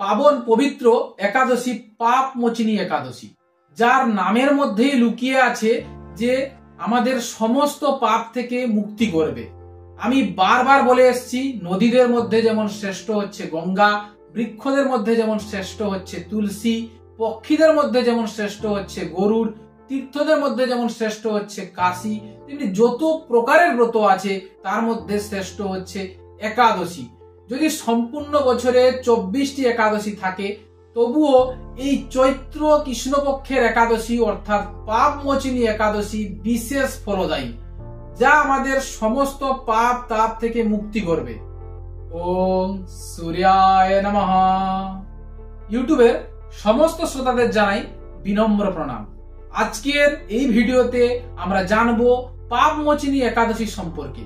পাবন পবিত্র একাদশী পাপ মোচিনী একাদশী, যার নামের মধ্যেই লুকিয়ে আছে যে আমাদের সমস্ত পাপ থেকে মুক্তি করবে। আমি বারবার বলে এসেছি, নদীদের মধ্যে যেমন শ্রেষ্ঠ হচ্ছে গঙ্গা, বৃক্ষদের মধ্যে যেমন শ্রেষ্ঠ হচ্ছে তুলসী, পক্ষীদের মধ্যে যেমন শ্রেষ্ঠ হচ্ছে গরুড়, তীর্থদের মধ্যে যেমন শ্রেষ্ঠ হচ্ছে কাশী, তেমনি যত প্রকারের ব্রত আছে তার মধ্যে শ্রেষ্ঠ হচ্ছে একাদশী। যদি সম্পূর্ণ বছরে 24টি একাদশী থাকে, তবুও এই চৈত্র কৃষ্ণপক্ষের একাদশী অর্থাৎ পাপ মোচিনী একাদশী বিশেষ ফলদায়ী, যা আমাদের সমস্ত পাপ তাপ থেকে মুক্তি করবে। ওম সূর্যায় নমঃ। ইউটিউবের সমস্ত শ্রোতাদের জানাই বিনম্র প্রণাম। আজকের এই ভিডিওতে আমরা জানবো পাপ মোচিনী একাদশী সম্পর্কে।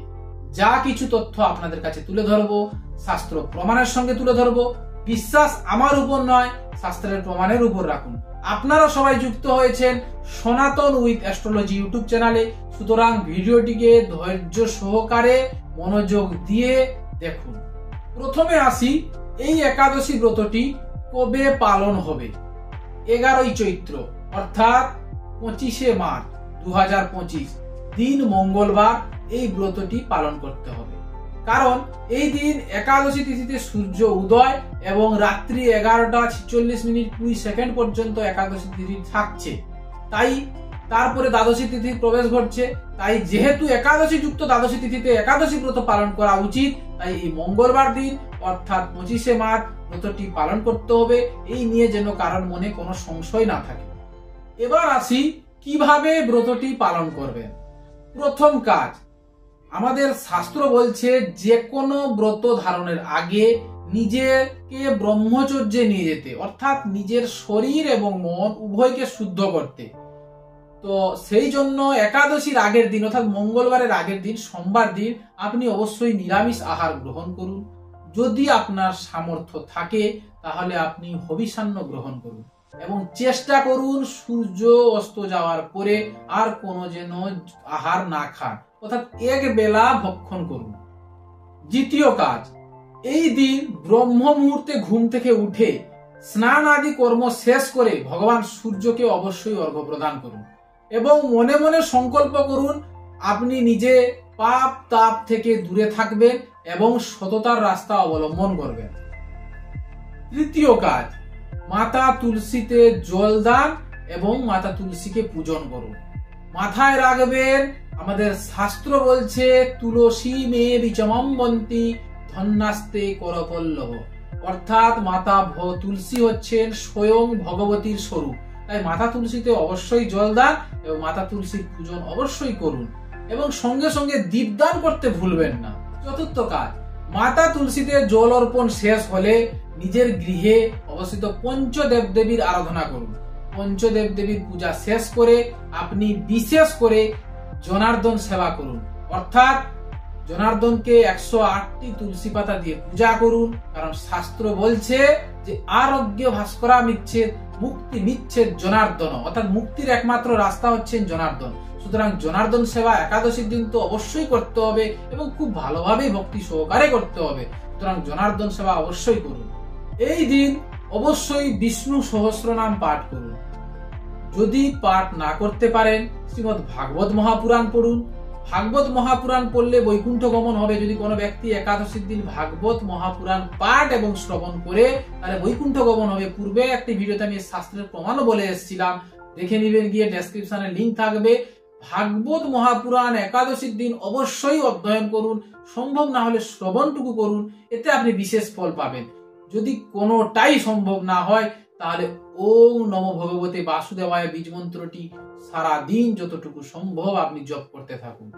যা কিছু তথ্য আপনাদের কাছে তুলে ধরবো, শাস্ত্র প্রমাণের সঙ্গে তুলে ধরবো। বিশ্বাস আমার উপর নয়, শাস্ত্রের প্রমাণের উপর রাখুন। আপনারা সবাই যুক্ত হয়েছেন সনাতন উইথ অ্যাস্ট্রোলজি ইউটিউব চ্যানেলে, সুতরাং ভিডিওটিকে ধৈর্য সহকারে মনোযোগ দিয়ে দেখুন। প্রথমে আসি, এই একাদশী ব্রতটি কবে পালন হবে। 11ই চৈত্র অর্থাৎ 25শে মার্চ 2025 দিন মঙ্গলবার এই ব্রতটি পালন করতে হবে। কারণ এই দিন একাদশী তিথিতে সূর্য উদয় এবং রাত্রি 11:46:20 পর্যন্ত একাদশী তিথি থাকছে, তাই তারপরে দ্বাদশী তিথি প্রবেশ ঘটছে। তাই যেহেতু একাদশী যুক্ত দ্বাদশী তিথিতে একাদশী ব্রত পালন করা উচিত, তাই এই মঙ্গলবার দিন অর্থাৎ 25শে মার্চ ব্রতটি পালন করতে হবে। এই নিয়ে যেন কারোর মনে কোনো সংশয় না থাকে। এবার আসি কিভাবে ব্রতটি পালন করবেন। প্রথম কাজ, আমাদের শাস্ত্র বলছে যে কোনো ব্রত ধারণের আগে নিজেকে ব্রহ্মচর্যে নিয়ে যেতে, অর্থাৎ নিজের শরীর এবং মন উভয়কে শুদ্ধ করতে। তো সেই জন্য একাদশীর আগের দিন অর্থাৎ মঙ্গলবারের আগের দিন, সোমবার দিন আপনি অবশ্যই নিরামিষ আহার গ্রহণ করুন। যদি আপনার সামর্থ্য থাকে তাহলে আপনি হবিষান্ন গ্রহণ করুন এবং চেষ্টা করুন সূর্য অস্ত যাওয়ার পরে আর কোনো যেন আহার না খান, অর্থাৎ এক বেলা ভক্ষণ করুন। দ্বিতীয় কাজ, এই দিন ব্রহ্ম মুহূর্তে ঘুম থেকে উঠে স্নান আদি কর্ম শেষ করে ভগবান সূর্যকে অবশ্যই অর্ঘ্য প্রদান করুন এবং মনে মনে সংকল্প করুন আপনি নিজে পাপ তাপ থেকে দূরে থাকবেন এবং সততার রাস্তা অবলম্বন করবেন। তৃতীয় কাজ, মাতা তুলসীতে জল দান এবং মাতা তুলসীকে পূজন করুন। মাথায় রাখবেন, আমাদের শাস্ত্র বলছে তুলসী মে বিচমম্বন্তি ধন্যাস্তে করপল্লব, অর্থাৎ মাতা তুলসী হচ্ছেন স্বয়ং ভগবতীর স্বরূপ। তাই মাতা তুলসীতে অবশ্যই জল দান এবং মাতা তুলসীর পূজন অবশ্যই করুন এবং সঙ্গে সঙ্গে দীপদান করতে ভুলবেন না। চতুর্থ কাজ, মাতা তুলসীতে জল অর্পণ শেষ হলে নিজের গৃহে অবস্থিত পঞ্চদেব দেবীর আরাধনা করুন। পঞ্চদেব দেবীর পূজা শেষ করে আপনি বিশেষ করে জনার্দন সেবা করুন, অর্থাৎ জনার্দনকে 108টি তুলসী পাতা দিয়ে পূজা করুন। কারণ শাস্ত্র বলছে যে আরোগ্য ভাস্করা মিচ্ছেদ মুক্তি মিচ্ছেদ জনার্দন, অর্থাৎ মুক্তির একমাত্র রাস্তা হচ্ছেন জনার্দন। সুতরাং জনার্দন সেবা একাদশীর দিন তো অবশ্যই করতে হবে এবং খুব ভালোভাবে ভক্তি সহকারে করতে হবে। সুতরাং জনার্দন সেবা অবশ্যই করুন। এই দিন অবশ্যই বিষ্ণু সহস্রনাম পাঠ করুন। যদি পাঠ না করতে পারেন শ্রীমদ্ ভাগবত মহাপুরাণ পড়ুন। ভাগবত মহাপুরাণ পড়লে বৈকুণ্ঠ গমন হবে। যদি কোনো ব্যক্তি একাদশীর দিন ভাগবত মহাপুরাণ পাঠ এবং শ্রবণ করে তাহলে বৈকুণ্ঠ গমন হবে। পূর্বে একটি ভিডিওতে আমি শাস্ত্রের প্রমাণও বলে এসেছিলাম, দেখে নিবেন, গিয়ে ডেসক্রিপশনে লিঙ্ক থাকবে। ভাগবত মহাপুরাণ একাদশীর দিন অবশ্যই অধ্যয়ন করুন, সম্ভব না হলে শ্রবণটুকু করুন, এতে আপনি বিশেষ ফল পাবেন। যদি কোনোটাই সম্ভব না হয় তাহলে ওম নমো ভগবতে বাসুদেবায় বীজ মন্ত্রটি সারা দিন যতটুকু সম্ভব আপনি জপ করতে থাকুন।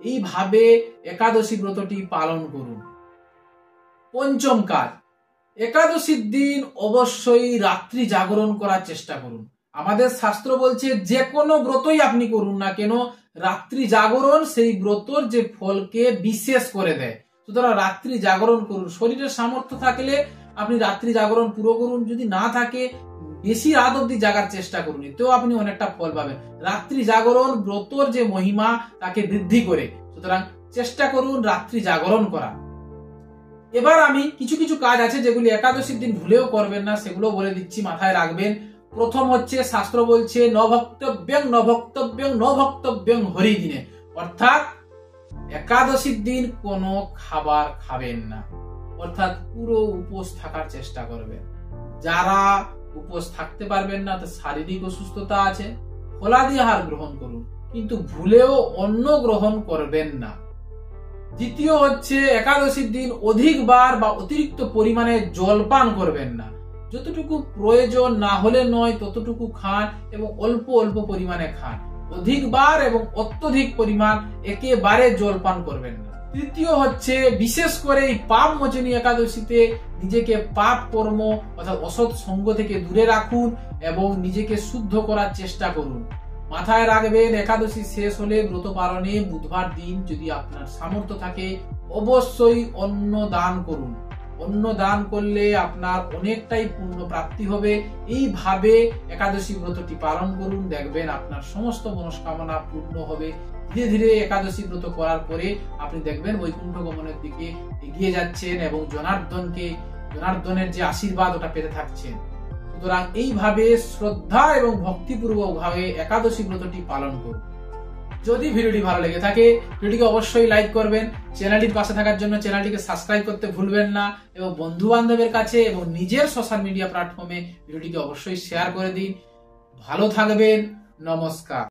এইভাবে একাদশী ব্রতটি পালন করুন। পঞ্চম কাজ, একাদশীর দিন অবশ্যই রাত্রি জাগরণ করার চেষ্টা করুন। আমাদের শাস্ত্র বলছে যে কোনো ব্রতই আপনি করুন না কেন, রাত্রি জাগরণ সেই ব্রতর যে ফলকে বিশেষ করে দেয়। সুতরাং রাত্রি জাগরণ করুন। শরীরের সামর্থ্য থাকলে আপনি রাত্রি জাগরণ পুরো করুন, যদি না থাকে বেশি রাত অব্দি জাগার চেষ্টা করুন, এতেও আপনি অনেকটা ফল পাবেন। রাত্রি জাগরণ ব্রতর যে মহিমা তাকে বৃদ্ধি করে, সুতরাং চেষ্টা করুন রাত্রি জাগরণ করা। এবার আমি কিছু কিছু কাজ আছে যেগুলি একাদশীর দিন ভুলেও করবেন না, সেগুলো বলে দিচ্ছি, মাথায় রাখবেন। প্রথম হচ্ছে, শাস্ত্র বলছে নভক্তব্যং নভক্তব্যং নভক্তব্যং হরি দিনে, অর্থাৎ একাদশীর দিন কোনো খাবার খাবেন না, অর্থাৎ পুরো উপোস থাকার চেষ্টা করবেন। যারা উপোস থাকতে পারবেন না, তার শারীরিক অসুস্থতা আছে, ফলাদি আহার গ্রহণ করুন, কিন্তু ভুলেও অন্ন গ্রহণ করবেন না। দ্বিতীয় হচ্ছে, একাদশীর দিন অধিকবার বা অতিরিক্ত পরিমাণে জল পান করবেন না। যতটুকু প্রয়োজন, না হলে নয় ততটুকু খান এবং অল্প অল্প পরিমাণে খান। অধিকবার এবং অত্যধিক পরিমাণ একেবারে জল পান করবেন না। তৃতীয় হচ্ছে, বিশেষ করে এই পাপ মোচনী একাদশীতে নিজেকে পাপ কর্ম অর্থাৎ অসৎ সঙ্গ থেকে দূরে রাখুন এবং নিজেকে শুদ্ধ করার চেষ্টা করুন। মাথায় রাখবেন, একাদশী শেষ হলে ব্রত পালনে বুধবার দিন যদি আপনার সামর্থ্য থাকে অবশ্যই অন্ন দান করুন। অন্ন দান করলে আপনার অনেকটাই পুণ্য প্রাপ্তি হবে। এইভাবে একাদশী ব্রতটি পালন করুন, দেখবেন আপনার সমস্ত মনস্কামনা পূর্ণ হবে। ধীরে ধীরে একাদশী ব্রত করার পরে আপনি দেখবেন বৈকুণ্ঠ গমনের দিকে এগিয়ে যাচ্ছেন এবং জনার্দনের যে আশীর্বাদ ওটা পেতে থাকছেন। সুতরাং এইভাবে শ্রদ্ধা এবং ভক্তিপূর্বক ভাবে একাদশী ব্রতটি পালন করুন। যদি ভিডিওটি ভালো লেগে থাকে ভিডিওটিকে অবশ্যই লাইক করবেন, চ্যানেলটির পাশে থাকার জন্য চ্যানেলটিকে সাবস্ক্রাইব করতে ভুলবেন না এবং বন্ধু বান্ধবের কাছে এবং নিজের সোশ্যাল মিডিয়া প্ল্যাটফর্মে ভিডিওটিকে অবশ্যই শেয়ার করে দিন। ভালো থাকবেন, নমস্কার।